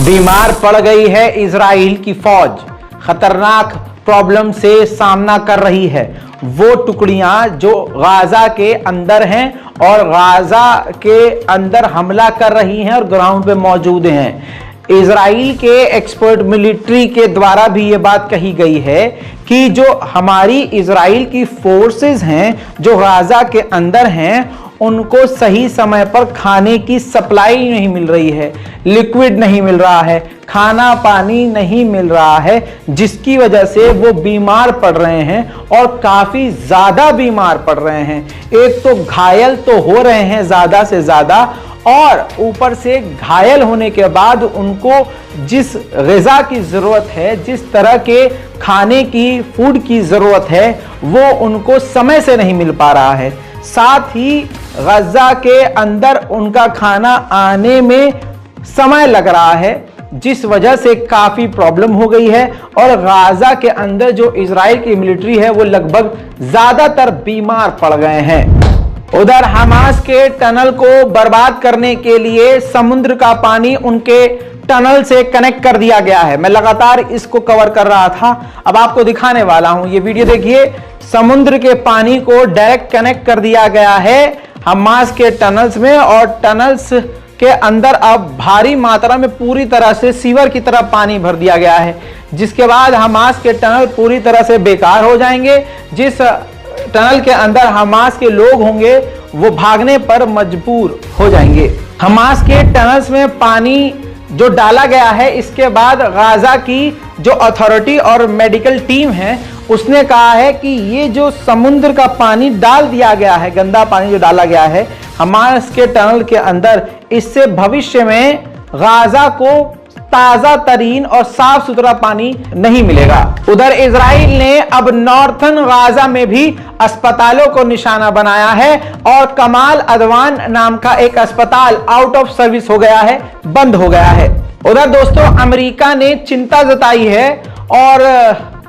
बीमार पड़ गई है इजराइल की फौज, खतरनाक प्रॉब्लम से सामना कर रही है। वो टुकड़ियां जो गाजा के अंदर हैं और गाजा के अंदर हमला कर रही हैं और ग्राउंड पे मौजूद हैं। इजराइल के एक्सपर्ट मिलिट्री के द्वारा भी ये बात कही गई है कि जो हमारी इजराइल की फोर्सेस हैं जो गाजा के अंदर हैं, उनको सही समय पर खाने की सप्लाई नहीं मिल रही है, लिक्विड नहीं मिल रहा है, खाना पानी नहीं मिल रहा है, जिसकी वजह से वो बीमार पड़ रहे हैं और काफी ज्यादा बीमार पड़ रहे हैं। एक तो घायल तो हो रहे हैं ज्यादा से ज्यादा, और ऊपर से घायल होने के बाद उनको जिस ग़िज़ा की ज़रूरत है, जिस तरह के खाने की फूड की ज़रूरत है, वो उनको समय से नहीं मिल पा रहा है। साथ ही गज़ा के अंदर उनका खाना आने में समय लग रहा है, जिस वजह से काफ़ी प्रॉब्लम हो गई है। और गाजा के अंदर जो इजराइल की मिलिट्री है वो लगभग ज़्यादातर बीमार पड़ गए हैं। उधर हमास के टनल को बर्बाद करने के लिए समुद्र का पानी उनके टनल से कनेक्ट कर दिया गया है। मैं लगातार इसको कवर कर रहा था, अब आपको दिखाने वाला हूं। ये वीडियो देखिए, समुद्र के पानी को डायरेक्ट कनेक्ट कर दिया गया है हमास के टनल्स में, और टनल्स के अंदर अब भारी मात्रा में पूरी तरह से सीवर की तरह पानी भर दिया गया है, जिसके बाद हमास के टनल पूरी तरह से बेकार हो जाएंगे। जिस टनल के अंदर हमास के लोग होंगे वो भागने पर मजबूर हो जाएंगे। हमास के टनल्स में पानी जो डाला गया है, इसके बाद गाजा की जो अथॉरिटी और मेडिकल टीम है उसने कहा है कि ये जो समुद्र का पानी डाल दिया गया है, गंदा पानी जो डाला गया है हमास के टनल के अंदर, इससे भविष्य में गाजा को ताजा तरीन और साफ सुथरा पानी नहीं मिलेगा। उधर इजराइल ने अब नॉर्थन गाजा में भी अस्पतालों को निशाना बनाया है और कमाल अदवान नाम का एक अस्पताल आउट ऑफ सर्विस हो गया है, बंद हो गया है। उधर दोस्तों अमेरिका ने चिंता जताई है और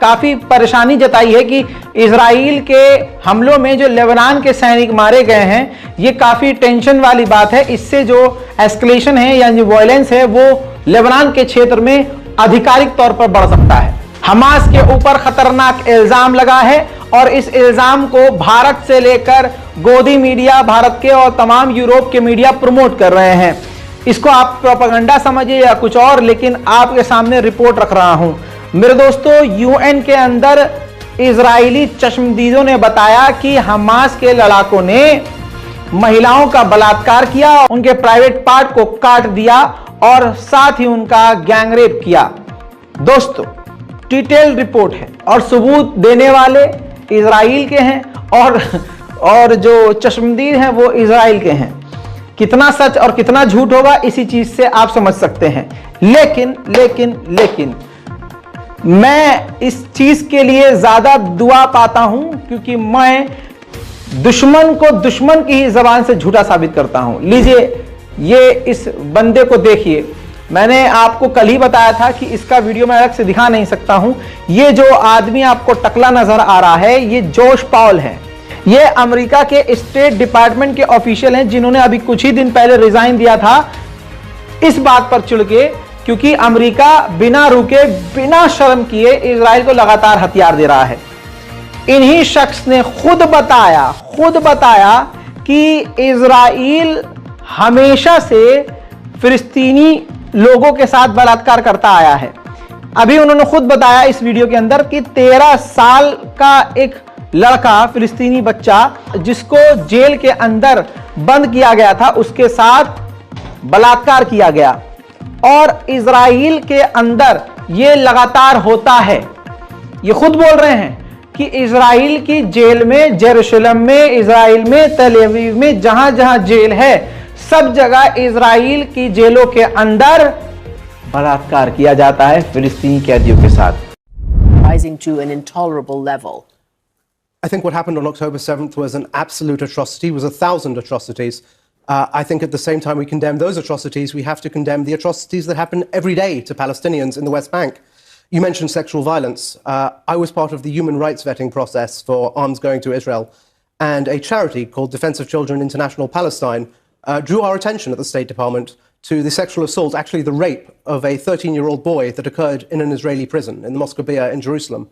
काफी परेशानी जताई है कि इजराइल के हमलों में जो लेबनान के सैनिक मारे गए हैं, ये काफी टेंशन वाली बात है। इससे जो एस्केलेशन है यानी वायलेंस है वो लेबनान के क्षेत्र में आधिकारिक तौर पर बढ़ सकता है। हमास के ऊपर खतरनाक इल्जाम लगा है और इस इल्जाम को भारत से लेकर गोदी मीडिया, भारत के और तमाम यूरोप के मीडिया प्रमोट कर रहे हैं। इसको आप प्रोपेगेंडा समझिए या कुछ और, लेकिन आपके सामने रिपोर्ट रख रहा हूं। मेरे दोस्तों, यूएन के अंदर इजरायली चश्मदीदों ने बताया कि हमास के लड़ाकों ने महिलाओं का बलात्कार किया, उनके प्राइवेट पार्ट को काट दिया और साथ ही उनका गैंगरेप किया। दोस्तों डिटेल रिपोर्ट है और सबूत देने वाले इजराइल के हैं और जो चश्मदीद हैं वो इजराइल के हैं। कितना सच और कितना झूठ होगा इसी चीज से आप समझ सकते हैं। लेकिन मैं इस चीज के लिए ज्यादा दुआ पाता हूं क्योंकि मैं दुश्मन को दुश्मन की ही जबान से झूठा साबित करता हूं। लीजिए ये इस बंदे को देखिए, मैंने आपको कल ही बताया था कि इसका वीडियो मैं अलग से दिखा नहीं सकता हूं। ये जो आदमी आपको टकला नजर आ रहा है ये जोश पॉल है। ये अमेरिका के स्टेट डिपार्टमेंट के ऑफिशियल हैं जिन्होंने अभी कुछ ही दिन पहले रिजाइन दिया था इस बात पर चिढ़ के, क्योंकि अमेरिका बिना रुके बिना शर्म किए इजराइल को लगातार हथियार दे रहा है। इन्हीं शख्स ने खुद बताया कि इजराइल हमेशा से फिलिस्तीनी लोगों के साथ बलात्कार करता आया है। अभी उन्होंने खुद बताया इस वीडियो के अंदर कि 13 साल का एक लड़का, फिलिस्तीनी बच्चा जिसको जेल के अंदर बंद किया गया था, उसके साथ बलात्कार किया गया। और इजराइल के अंदर यह लगातार होता है। ये खुद बोल रहे हैं कि इजराइल की जेल में, जेरूशलम में, इजराइल में, तेल अवीव में, जहां जहां जेल है सब जगह इजराइल की जेलों के अंदर बलात्कार किया जाता है फिलिस्तीनी कैदियों के साथ। Rising to an intolerable level. I think what happened on October 7th was an absolute atrocity, was 1,000 atrocities. I think at the same time we condemn those atrocities, we have to condemn the atrocities that happen every day to Palestinians in the West Bank. You mentioned sexual violence. I was part of the human rights vetting process for arms going to Israel, and a charity called Defense of Children International Palestine drew our attention at the State Department to the sexual assault, actually the rape of a 13-year-old boy that occurred in an Israeli prison in the Mosque Bia in Jerusalem.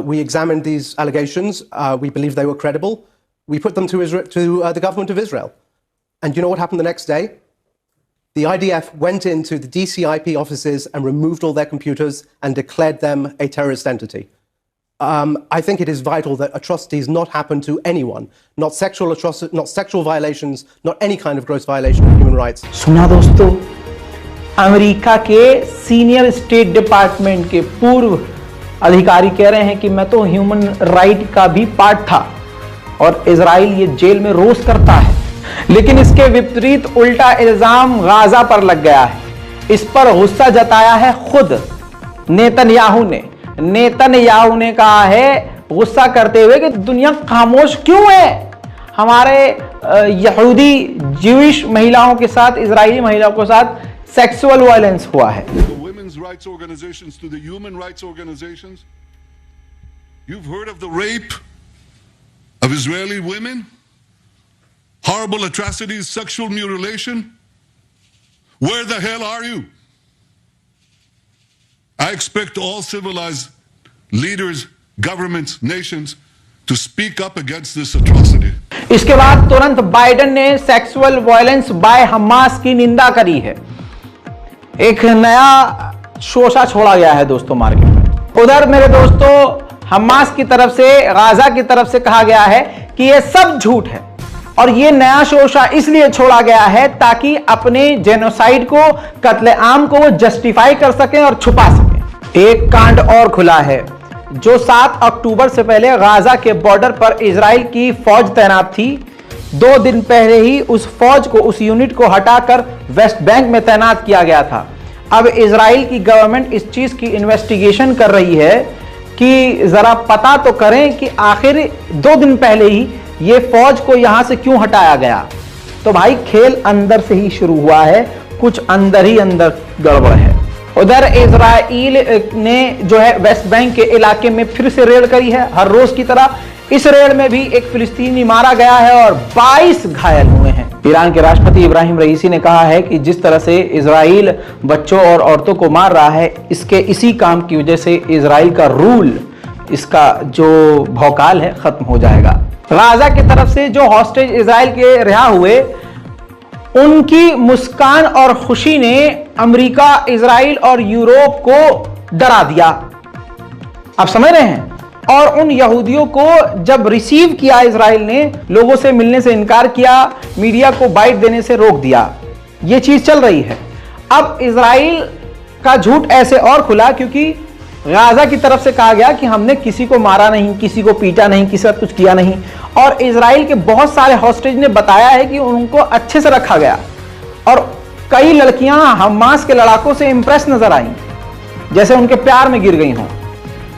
We examined these allegations. We believed they were credible. We put them to the government of Israel. And you know what happened the next day? The IDF went into the DCIP offices and removed all their computers and declared them a terrorist entity. I think it is vital that atrocities not happen to anyone, not sexual violations, not any kind of gross violation of human rights. सुना दोस्तों, America के senior state department के पूर्व अधिकारी कह रहे हैं कि मैं तो ह्यूमन राइट का भी पार्ट था और इजराइल ये जेल में रोज करता है। लेकिन इसके विपरीत उल्टा इल्जाम गाजा पर लग गया है। इस पर गुस्सा जताया है खुद नेतन्याहू ने कहा है गुस्सा करते हुए कि दुनिया खामोश क्यों है, हमारे यहूदी ज्यूइश महिलाओं के साथ, इजरायली महिलाओं के साथ सेक्सुअल वायलेंस हुआ है। Women's rights organizations to the human rights organizations. You've heard of the rape of Israeli women? Horrible atrocities, sexual mutilation? Where the hell are you? I expect all civilized leaders, governments, nations to speak up against this atrocity. इसके बाद तुरंत Biden ने sexual violence bye Hamas की निंदा करी है। एक नया शोषा छोड़ा गया है दोस्तों मार्केट में। उधर मेरे दोस्तों हमास की तरफ से, गाजा की तरफ से कहा गया है कि यह सब झूठ है और यह नया शोषा इसलिए छोड़ा गया है ताकि अपने जेनोसाइड को, कत्लेआम को वो जस्टिफाई कर सकें और छुपा सकें। एक कांड और खुला है जो 7 अक्टूबर से पहले गाजा के बॉर्डर पर इजराइल की फौज तैनात थी। 2 दिन पहले ही उस फौज को, उस यूनिट को हटाकर वेस्ट बैंक में तैनात किया गया था। अब इजराइल की गवर्नमेंट इस चीज की इन्वेस्टिगेशन कर रही है कि जरा पता तो करें कि आखिर 2 दिन पहले ही ये फौज को यहां से क्यों हटाया गया। तो भाई खेल अंदर से ही शुरू हुआ है, कुछ अंदर ही अंदर गड़बड़ है। उधर इजराइल ने जो है वेस्ट बैंक के इलाके में फिर से रेड करी है हर रोज की तरह। इस रेड में भी एक फिलिस्तीनी मारा गया है और 22 घायल हुए हैं। ईरान के राष्ट्रपति इब्राहिम रईसी ने कहा है कि जिस तरह से इजराइल बच्चों और औरतों को मार रहा है, इसी काम की वजह से इजराइल का रूल, इसका जो भौकाल है, खत्म हो जाएगा। गाजा की तरफ से जो हॉस्टेज इजराइल के रिहा हुए, उनकी मुस्कान और खुशी ने अमेरिका, इजराइल और यूरोप को डरा दिया। आप समझ रहे हैं? और उन यहूदियों को जब रिसीव किया इजराइल ने, लोगों से मिलने से इनकार किया, मीडिया को बाइट देने से रोक दिया। यह चीज चल रही है। अब इजराइल का झूठ ऐसे और खुला क्योंकि गाजा की तरफ से कहा गया कि हमने किसी को मारा नहीं, किसी को पीटा नहीं, किसी का कुछ किया नहीं। और इजराइल के बहुत सारे हॉस्टेज ने बताया है कि उनको अच्छे से रखा गया और कई लड़कियां हमास के लड़ाकों से इंप्रेस नजर आई, जैसे उनके प्यार में गिर गई हों।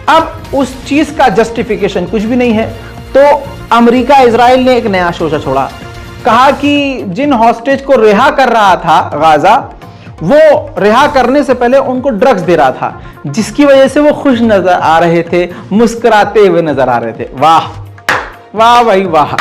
अब उस चीज का जस्टिफिकेशन कुछ भी नहीं है। तो अमेरिका, इजराइल ने एक नया शोषा छोड़ा, कहा कि जिन हॉस्टेज को रिहा कर रहा था गाजा, वो रिहा करने से पहले उनको ड्रग्स दे रहा था, जिसकी वजह से वो खुश नजर आ रहे थे, मुस्कुराते हुए नजर आ रहे थे। वाह वाह भाई वाह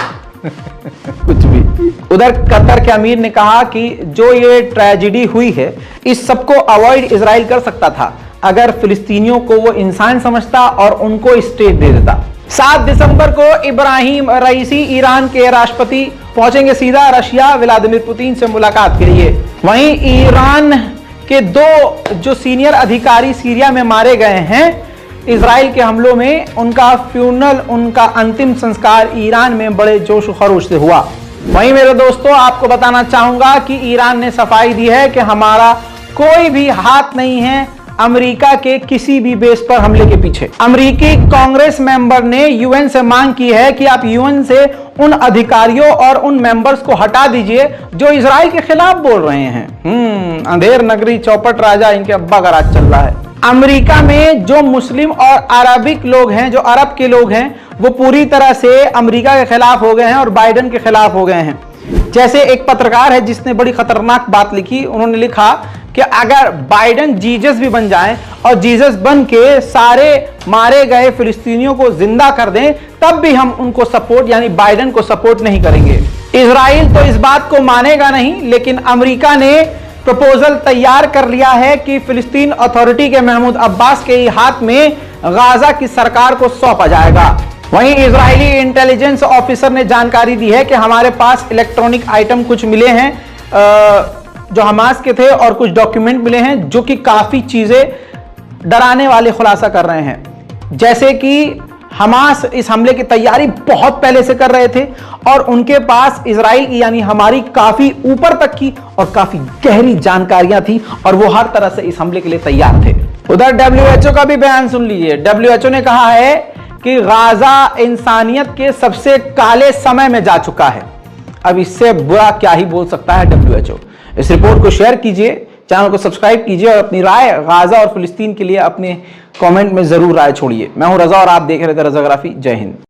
कुछ भी। उधर कतर के अमीर ने कहा कि जो ये ट्रेजेडी हुई है, इस सबको अवॉइड इजराइल कर सकता था अगर फिलिस्तीनियों को वो इंसान समझता और उनको स्टेट दे देता। 7 दिसंबर को इब्राहिम रईसी ईरान के राष्ट्रपति पहुंचेंगे सीधा रशिया व्लादिमीर पुतिन से मुलाकात के लिए। वहीं ईरान के 2 जो सीनियर अधिकारी सीरिया में मारे गए हैं इजराइल के हमलों में, उनका फ्यूनरल, उनका अंतिम संस्कार ईरान में बड़े जोश खरोश से हुआ। वहीं मेरे दोस्तों आपको बताना चाहूंगा कि ईरान ने सफाई दी है कि हमारा कोई भी हाथ नहीं है अमेरिका के किसी भी बेस पर हमले के पीछे। अमेरिकी कांग्रेस मेंबर ने यूएन से मांग की है कि आप यूएन से उन अधिकारियों और उन मेंबर्स को हटा दीजिए जो इजराइल के खिलाफ बोल रहे हैं। अंधेर नगरी चौपट राजा, इनके अब्बा का राज चल रहा है। अमेरिका में जो मुस्लिम और अरबिक लोग हैं, जो अरब के लोग हैं, वो पूरी तरह से अमेरिका के खिलाफ हो गए हैं और बाइडेन के खिलाफ हो गए हैं। जैसे एक पत्रकार है जिसने बड़ी खतरनाक बात लिखी। उन्होंने लिखा कि अगर बाइडेन जीसस भी बन जाएं और जीसस बन के सारे मारे गए फिलिस्तीनियों को जिंदा कर दें, तब भी हम उनको सपोर्ट, यानी बाइडेन को सपोर्ट नहीं करेंगे। इजराइल तो इस बात को मानेगा नहीं, लेकिन अमेरिका ने प्रपोजल तैयार कर लिया है कि फिलिस्तीन अथॉरिटी के महमूद अब्बास के ही हाथ में गाजा की सरकार को सौंपा जाएगा। वहीं इजरायली इंटेलिजेंस ऑफिसर ने जानकारी दी है कि हमारे पास इलेक्ट्रॉनिक आइटम कुछ मिले हैं जो हमास के थे और कुछ डॉक्यूमेंट मिले हैं जो कि काफी चीजें डराने वाले खुलासा कर रहे हैं, जैसे कि हमास इस हमले की तैयारी बहुत पहले से कर रहे थे और उनके पास इजराइल की यानी हमारी काफी ऊपर तक की और काफी गहरी जानकारियां थी और वो हर तरह से इस हमले के लिए तैयार थे। उधर WHO का भी बयान सुन लीजिए। WHO ने कहा है कि गाजा इंसानियत के सबसे काले समय में जा चुका है। अब इससे बुरा क्या ही बोल सकता है WHO। इस रिपोर्ट को शेयर कीजिए, चैनल को सब्सक्राइब कीजिए और अपनी राय गाजा और फिलिस्तीन के लिए अपने कमेंट में जरूर राय छोड़िए। मैं हूं रजा और आप देख रहे थे रजाग्राफी। जय हिंद।